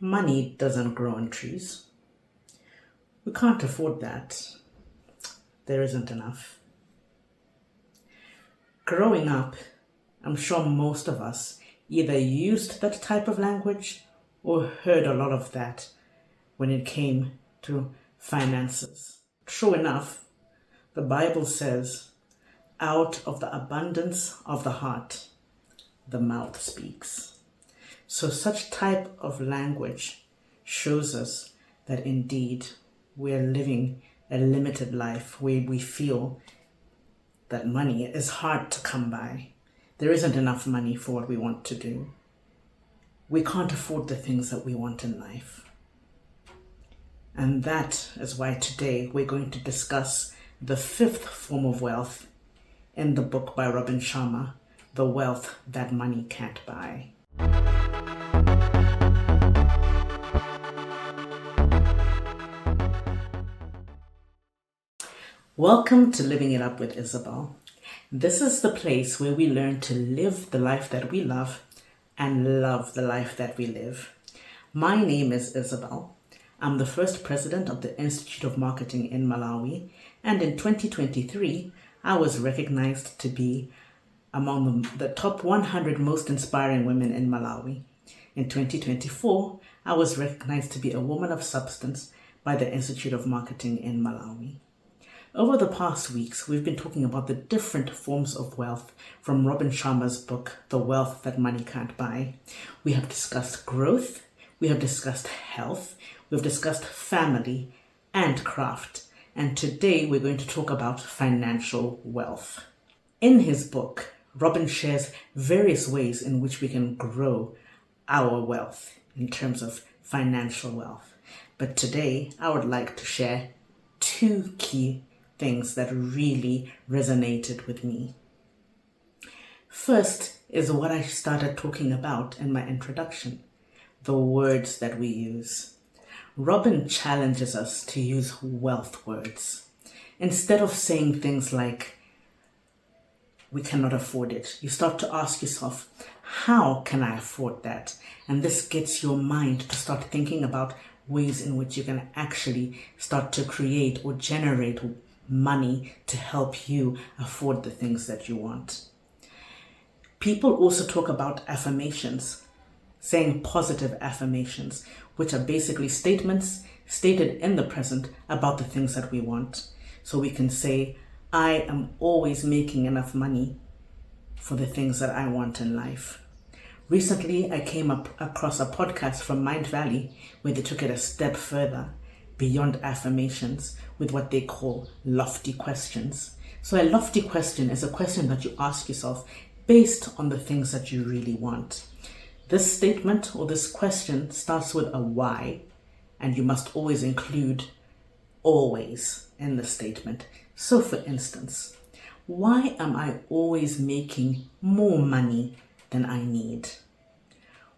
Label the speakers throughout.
Speaker 1: Money doesn't grow on trees. We can't afford that. There isn't enough. Growing up, I'm sure most of us either used that type of language or heard a lot of that when it came to finances. True enough, the Bible says, out of the abundance of the heart, the mouth speaks. So such type of language shows us that indeed we're living a limited life where we feel that money is hard to come by. There isn't enough money for what we want to do. We can't afford the things that we want in life. And that is why today we're going to discuss the fifth form of wealth in the book by Sharma, The Wealth That Money Can't Buy. Welcome to Living It Up with Isabel. This is the place where we learn to live the life that we love and love the life that we live. My name is Isabel. I'm the first president of the Institute of Marketing in Malawi, and in 2023, I was recognized to be among the top 100 most inspiring women in Malawi. In 2024, I was recognized to be a woman of substance by the Institute of Marketing in Malawi. Over the past weeks, we've been talking about the different forms of wealth from Sharma's book, The Wealth That Money Can't Buy. We have discussed growth, we have discussed health, we've discussed family and craft, and today we're going to talk about financial wealth. In his book, Robin shares various ways in which we can grow our wealth in terms of financial wealth. But today, I would like to share two key things that really resonated with me. First is what I started talking about in my introduction, the words that we use. Robin challenges us to use wealth words. Instead of saying things like, we cannot afford it, you start to ask yourself, how can I afford that? And this gets your mind to start thinking about ways in which you can actually start to create or generate money to help you afford the things that you want. People also talk about affirmations, saying positive affirmations, which are basically statements stated in the present about the things that we want. So we can say, I am always making enough money for the things that I want in life. Recently, I came across a podcast from Mind Valley where they took it a step further beyond affirmations with what they call lofty questions. So a lofty question is a question that you ask yourself based on the things that you really want. This statement or this question starts with a why, and you must always include always in the statement. So for instance, why am I always making more money than I need?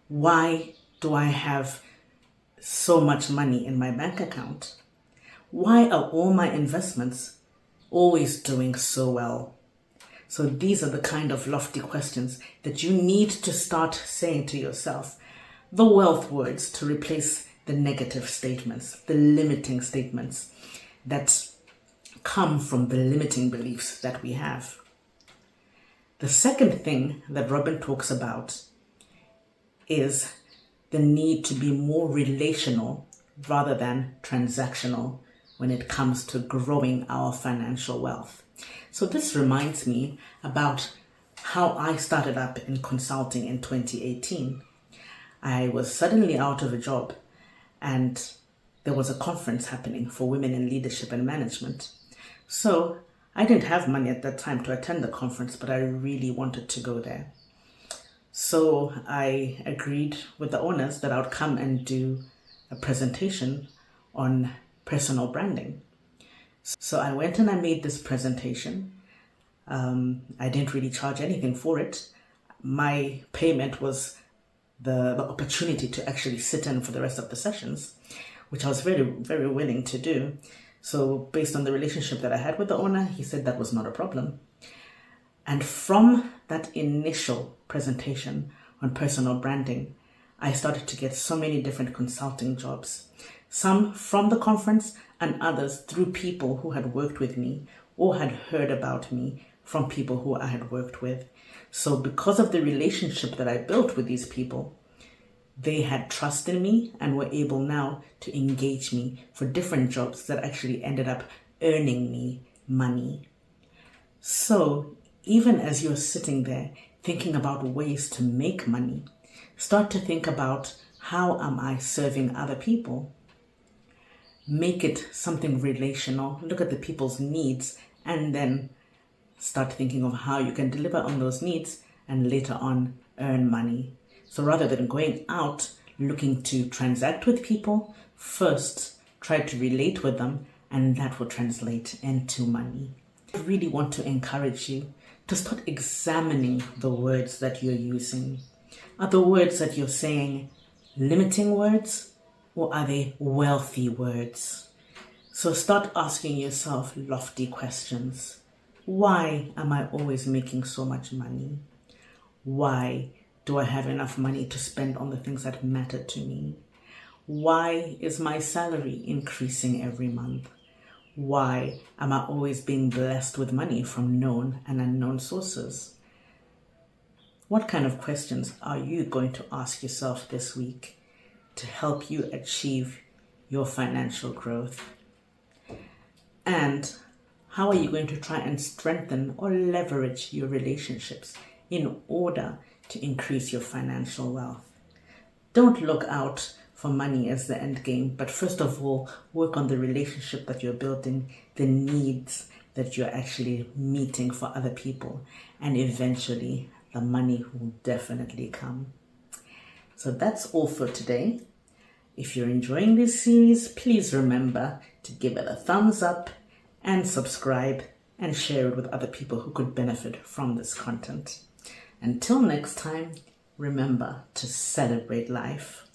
Speaker 1: Why do I have so much money in my bank account? Why are all my investments always doing so well? So these are the kind of lofty questions that you need to start saying to yourself. The wealth words to replace the negative statements, the limiting statements that come from the limiting beliefs that we have. The second thing that Robin talks about is the need to be more relational rather than transactional when it comes to growing our financial wealth. So this reminds me about how I started up in consulting in 2018. I was suddenly out of a job and there was a conference happening for women in leadership and management. So I didn't have money at that time to attend the conference, but I really wanted to go there. So I agreed with the owners that I would come and do a presentation on personal branding. So I went and I made this presentation. I didn't really charge anything for it. My payment was the opportunity to actually sit in for the rest of the sessions, which I was very, very willing to do. So based on the relationship that I had with the owner, he said that was not a problem. And from that initial presentation on personal branding, I started to get so many different consulting jobs, some from the conference and others through people who had worked with me or had heard about me from people who I had worked with. So because of the relationship that I built with these people, they had trust in me and were able now to engage me for different jobs that actually ended up earning me money. So even as you're sitting there thinking about ways to make money, start to think about, how am I serving other people? Make it something relational. Look at the people's needs and then start thinking of how you can deliver on those needs and later on earn money. So rather than going out looking to transact with people, first try to relate with them, and that will translate into money. I really want to encourage you to start examining the words that you're using. Are the words that you're saying limiting words, or are they wealthy words? So start asking yourself lofty questions. Why am I always making so much money? Why do I have enough money to spend on the things that matter to me? Why is my salary increasing every month? Why am I always being blessed with money from known and unknown sources? What kind of questions are you going to ask yourself this week to help you achieve your financial growth? And how are you going to try and strengthen or leverage your relationships in order to increase your financial wealth? Don't look out for money as the end game, but first of all, work on the relationship that you're building, the needs that you're actually meeting for other people, and eventually the money will definitely come. So that's all for today. If you're enjoying this series, please remember to give it a thumbs up and subscribe and share it with other people who could benefit from this content. Until next time, remember to celebrate life.